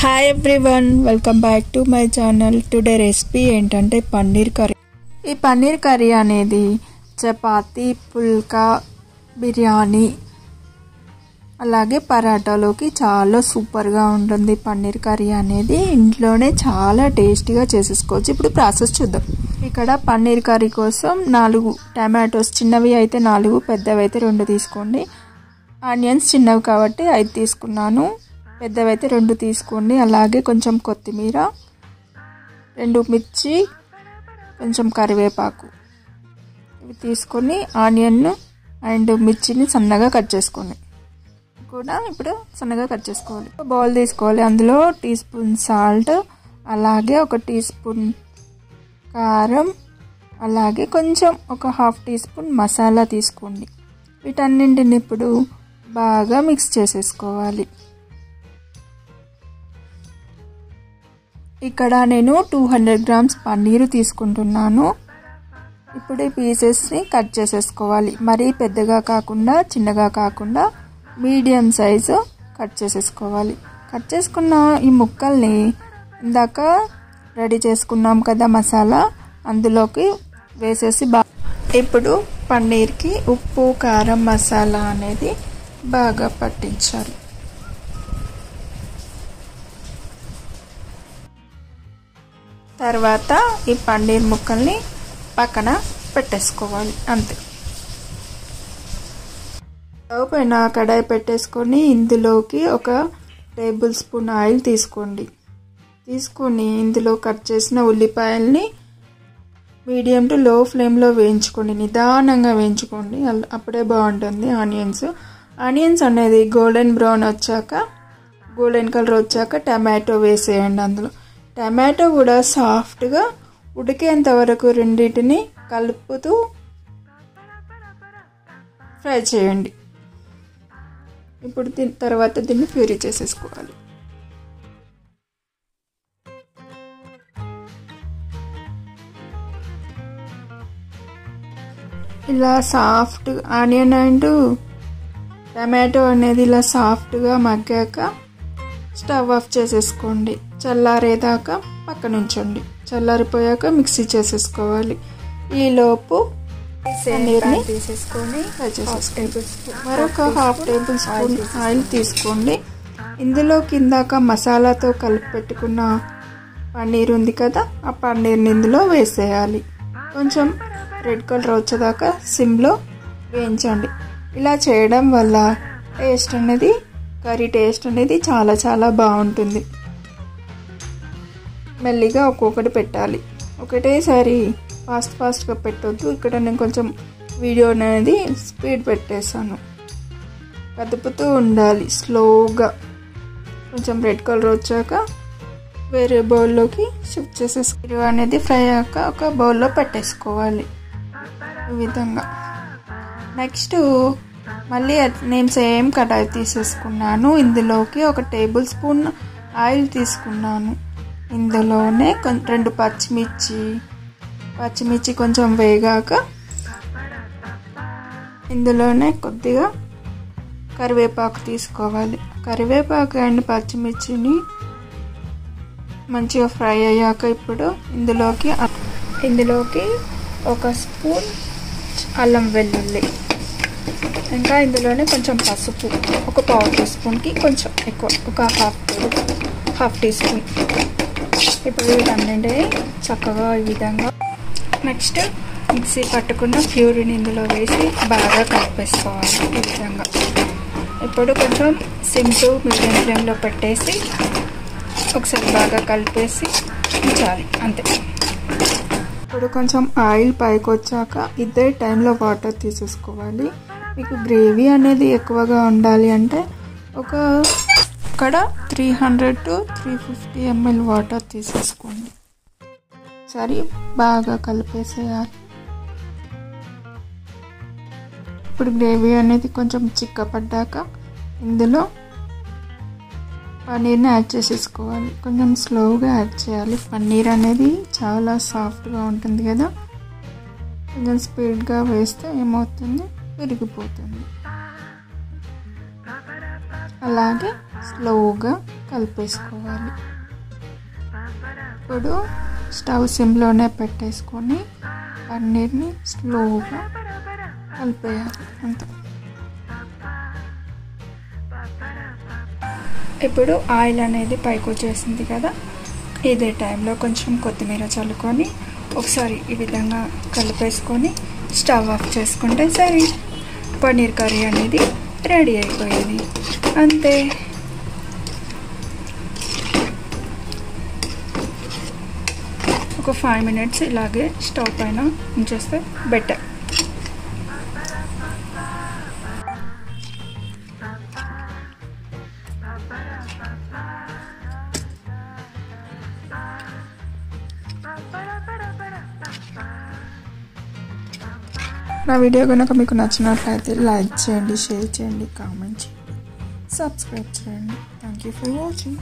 Hi everyone, welcome back to my channel. Today recipe ఏంటంటే paneer curry. ఈ paneer curry అనేది చపాతీ, పుల్కా, బిర్యానీ అలాగే పరాటాలోకి చాలా సూపర్గా ఉంటుంది. పన్నీర్ కర్రీ అనేది ఇంట్లోనే చాలా టేస్టీగా చేసేసుకోవచ్చు. ఇప్పుడు ప్రాసెస్ చూద్దాం. ఇక్కడ పన్నీర్ కర్రీ కోసం 4 టమాటోస్, చిన్నవి అయితే 4, పెద్దవి అయితే 2 తీసుకోండి. ఆనియన్స్ చిన్నవి కాబట్టి 5 తీసుకున్నాను, పెద్దవి అయితే 2 తీసుకోండి. అలాగే కొంచెం కొత్తిమీర, 2 మిర్చి, కొంచెం కరివేపాకు ఇవి తీసుకొని ఆనియన్ అండ్ మిర్చిని సన్నగా కట్ చేసుకోండి. కూడా ఇప్పుడు సన్నగా కట్ చేసుకోవాలి. ఒక బౌల్ తీసుకోవాలి, అందులో టీ స్పూన్ సాల్ట్, అలాగే 1 టీ స్పూన్ కారం, అలాగే కొంచెం ఒక 1/2 టీ స్పూన్ మసాలా తీసుకోండి. వీటన్నింటిని ఇప్పుడు బాగా మిక్స్ చేసేసుకోవాలి. ఇక్కడ నేను 200 గ్రామ్స్ పన్నీరు తీసుకుంటున్నాను. ఇప్పుడు ఈ పీసెస్ని కట్ చేసేసుకోవాలి. మరీ పెద్దగా కాకుండా చిన్నగా కాకుండా మీడియం సైజు కట్ చేసేసుకోవాలి. కట్ చేసుకున్న ఈ ముక్కల్ని ఇందాక రెడీ చేసుకున్నాం కదా మసాలా, అందులోకి వేసేసి ఇప్పుడు పన్నీర్కి ఉప్పు, కారం, మసాలా అనేది బాగా పట్టించాలి. తర్వాత ఈ పన్నీర్ ముక్కల్ని పక్కన పెట్టేసుకోవాలి. అంతే. స్టవ్ పైన కడాయి పెట్టేసుకొని ఇందులోకి 1 టేబుల్ స్పూన్ ఆయిల్ తీసుకోండి. తీసుకొని ఇందులో కట్ చేసిన ఉల్లిపాయల్ని మీడియం టు లో ఫ్లేమ్లో వేయించుకోండి. నిదానంగా వేయించుకోండి, అప్పుడే బాగుంటుంది. ఆనియన్స్ అనేది గోల్డెన్ బ్రౌన్ వచ్చాక, గోల్డెన్ కలర్ వచ్చాక టమాటో వేసేయండి. అందులో టమాటో కూడా సాఫ్ట్గా ఉడికేంత వరకు రెండింటిని కలుపుతూ ఫ్రై చేయండి. ఇప్పుడు తర్వాత దీన్ని ప్యూరీ చేసేసుకోవాలి. ఇలా సాఫ్ట్ ఆనియన్ అండ్ టమాటో అనేది ఇలా సాఫ్ట్గా మగ్గాక స్టవ్ ఆఫ్ చేసేసుకోండి. చల్లారేదాకా పక్కన ఉంచండి. చల్లారిపోయాక మిక్సీ చేసేసుకోవాలి. ఈలోపు పన్నీర్ని తీసేసుకొని మరొక 1/2 టేబుల్ స్పూన్ ఆయిల్ తీసుకోండి. ఇందులో కిందాక మసాలాతో కలిపి పెట్టుకున్న పన్నీర్ ఉంది కదా, ఆ పన్నీర్ని ఇందులో వేసేయాలి. కొంచెం రెడ్ కలర్ వచ్చేదాకా సిమ్లో వేయించండి. ఇలా చేయడం వల్ల కర్రీ టేస్ట్ అనేది చాలా చాలా బాగుంటుంది. మెల్లిగా ఒక్కొక్కటి పెట్టాలి, ఒకటేసారి ఫాస్ట్గా పెట్టొద్దు. ఇక్కడ నేను కొంచెం వీడియో అనేది స్పీడ్ పెట్టేశాను. కదుపుతూ ఉండాలి స్లోగా. కొంచెం రెడ్ కలర్ వచ్చాక వేరే బౌల్లోకి షిఫ్ట్ చేసేసి అనేది ఫ్రై అయ్యాక ఒక బౌల్లో పెట్టేసుకోవాలి. ఈ విధంగా. నెక్స్ట్ మళ్ళీ నేను సేమ్ కడాయి తీసేసుకున్నాను. ఇందులోకి 1 టేబుల్ స్పూన్ ఆయిల్ తీసుకున్నాను. ఇందులోనే 2 పచ్చిమిర్చి కొంచెం వేగాక ఇందులోనే కొద్దిగా కరివేపాకు తీసుకోవాలి. కరివేపాకు అండ్ పచ్చిమిర్చిని మంచిగా ఫ్రై అయ్యాక ఇప్పుడు ఇందులోకి 1 స్పూన్ అల్లం వెల్లుల్లి, ఇంకా ఇందులోనే కొంచెం పసుపు, 1 పావు టీ స్పూన్కి కొంచెం ఎక్కువ, ఒక హాఫ్ టీ స్పూన్. ఇప్పుడు వీటన్నింటినీ చక్కగా ఈ విధంగా నెక్స్ట్ మిక్సీ పట్టుకున్న ప్యూరీని ఇందులో వేసి బాగా కలిపేసుకోవాలి. ఈ విధంగా. ఇప్పుడు కొంచెం సిమ్ టు మీడియం ఫ్లేమ్లో పెట్టేసి ఒకసారి బాగా కలిపేసి ఉంచాలి. అంతే. ఇప్పుడు కొంచెం ఆయిల్ పైకి వచ్చాక ఇదే టైంలో వాటర్ తీసేసుకోవాలి. మీకు గ్రేవీ అనేది ఎక్కువగా ఉండాలి అంటే ఇక్కడ 300 to 350 ml వాటర్ తీసేసుకోండి. సరే, బాగా కలిపేసేయాలి. ఇప్పుడు గ్రేవీ అనేది కొంచెం చిక్కపడ్డాక ఇందులో పన్నీర్ని యాడ్ చేసేసుకోవాలి. కొంచెం స్లోగా యాడ్ చేయాలి. పన్నీర్ అనేది చాలా సాఫ్ట్గా ఉంటుంది కదా, కొంచెం స్పీడ్గా వేస్తే ఏమవుతుంది, విరిగిపోతుంది. అలాగే స్లోగా కలిపేసుకోవాలి. ఇప్పుడు స్టవ్ సిమ్లోనే పెట్టేసుకొని పన్నీర్ని స్లోగా కలిపేయాలి అంతే. ఇప్పుడు ఆయిల్ అనేది పైకి వచ్చేసింది కదా, ఇదే టైంలో కొంచెం కొత్తిమీర చల్లుకొని ఒకసారి ఈ విధంగా కలిపేసుకొని స్టవ్ ఆఫ్ చేసుకుంటే సరే, పన్నీర్ కర్రీ అనేది రెడీ అయిపోయేది అంతే. ఒక 5 minutes ఇలాగే స్టవ్ పైన ఉంచేస్తే బెటర్. నా వీడియో కనుక మీకు నచ్చినట్లయితే లైక్ చేయండి, షేర్ చేయండి, కామెంట్ చేయండి, సబ్స్క్రైబ్ చేయండి. Thank you for watching.